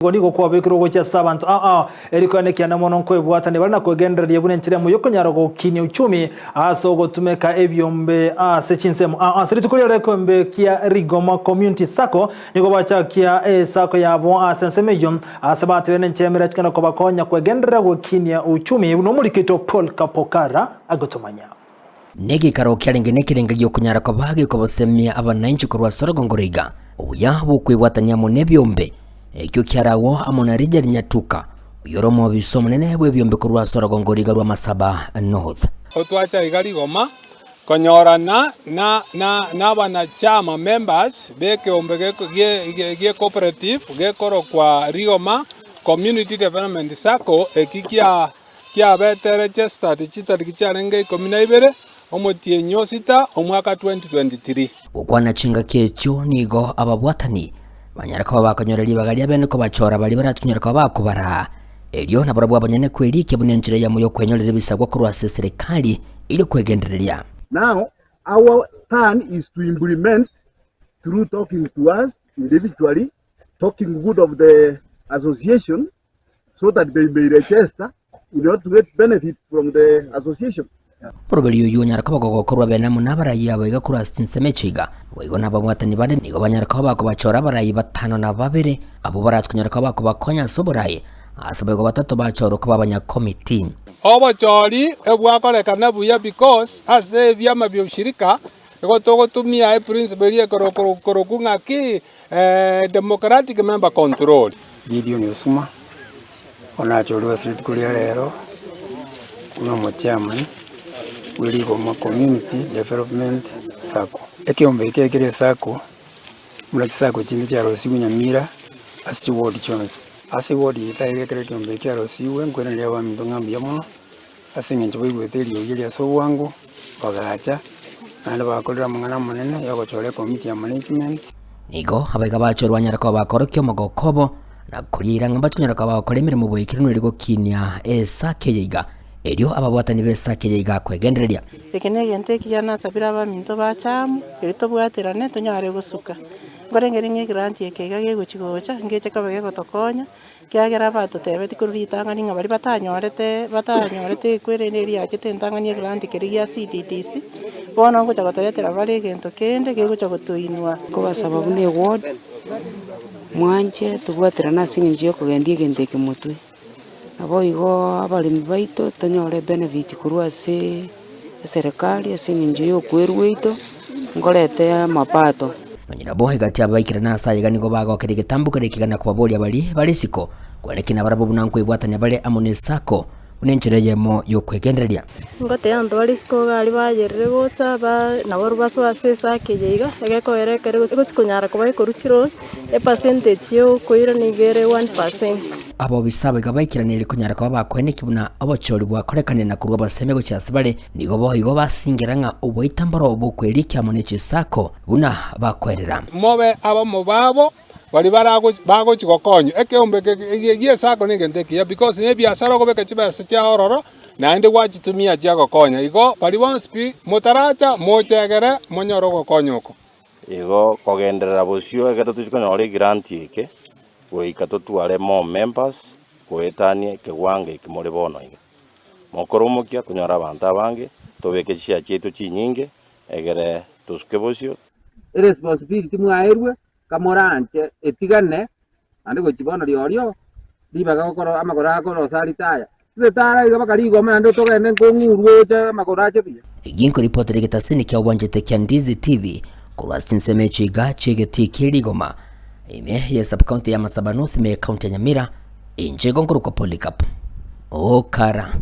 Gonigo kwa bekiro gocha sabantu eriko ne kyana mono ko ebwatane bali na kwegendereria bune nchire mu yokonyara gukini uchumi aso gotumeka ebyombe sechinsemu seritukulia rekombe kia Rigoma Community Sacco niko bacha kia sacco yabo sensemeyo asabatu ene nchemera chikana ko bakonya kwegenderera gukini uchumi no mulikito Paul Kapokara agotomanya negi karo kyalengene kirengagyo kunyara ko bagi ko bosemia abananchi kurwa sorogongoriga uya bukwibwatania mu nebyombe ekyo kyarawo amona rija nyatuka yoromo bisomo nene bwe byombe kurwa sorogongoriga rwa Masaba North otwacha Rigoma konyorana na wanachama members beke ombe ge cooperative ge koro kwa Rigoma Community Development Sacco ekikia kia bete registered chitari kyarenge 12 omotie nyosita omwaka 2023 ukwana chinga kecho nigo ababwatani banyaraka babakonyoreri bagalia bene ko bachora bali baratunyaraka bakubara elio na barabwa banyane kwelike bunenjire ya muyo kwenyoreze bisagwa kurwa serikali ili kwegendereria. Now our plan is to implement through talking to us individually, talking good of the association so that they may register in order to get benefits from the association. Probably you nyaraka bagokorwa bena munabara yabo igakura sinsemechiga wego nababwatani bade nigo banyaraka bako bachora barayi batano na babere abo baratkunyaraka bako bakonya soboraye asabego batatu bachoro ko babanya committee obachori ebwakorekana buya because ase byama byoshirika ego togotumia principle ye korokunga ki democratic member control Gideon Yosuma onachorwa street kulia lero kuna mochama Rigoma Community Development Sacco ekiombe kekere sacco mulachi sacco chindi cha Rosiwe Nyamira asi ward Jones asi ward itaire kere kiombe kya Rosiwe ngwena lya wa mindongambi yamono asi ngenje bweteri yeli so wangu bagacha nanda bakolera mungana munene yagochore committee ya management nigo abaiga bachorwa nyaraka bakorokyo mogokobo na kulira ngamba tunyaraka bakoremere mu bwikirino ligo kinya esake yiga elio ababwatani besake yiga kwegendereria ekene gente kijana sabira ba minto bachamu elito bwaterane tonyare gusuka ngorengere nge grant yekega geguchigocha ngeche kabage gotokonya kyagera batotebe tikurutangani ngabari batanyorete kwereneria chitentangani grant kerigia CDDC bona ngo chagotoretera bari gento kende gegucha gotuinwa ko sababu ne ward mwanje tubwaterana singinje kugendie gendeke mutwe abo igo abalimi baito tonyore benefit kurwa serikali asinginje yo kwerweito ngorete mapato nonyira bohe gati abaikira na sayiga nigo bagokere gitambuka rekigana kwa boli bali siko kwerekina barabo bunanko ibwatanya bale amone sako unenjireyemo yo kwegendereria ngote ando bali siko gali bajerere gocha ba nabo baso asesa kejeiga egeko erekere gochikunyara kubaye koruchiro percentage yo koira nigere 1%. abo bisabe gabaikirane kunyara kwa bakwene kibuna abochori bwakorekane na kurwa basemego cyasibale nigo bohigo basingiranga ubwitambaro bukwerikya munechi sako buna bakwerera mobe abo mubabo bali bago chikokonyo ekeombe gie sako nigendekia because ne biashara go beke chibasa cha ororo na ende wachitumia cha gokonya igo bali wanspi motaracha motegere monyoro gokonyoko igo kogenderera busio egeto tuchikonyore grant yeke goikato tware mo members goetanie kegwange kimore bono iga mokoromokia tunyora abantu abange tobeke chia chetu chinyinge egere tusuke busio responsibility mwaerwe kamoranje etigane ande gochibono riorio libaga gokoro amagora akoro salitaya tara iga bakarigoma ndo togene ngurwoje magoraje bia iginko report regetasini kya ubanje kya Ndizi TV kurwa sinsemechi gache getiki Rigoma ime ya sub county ya Masaba North me county ya Nyamira inje gongoruko Polycarp Okara.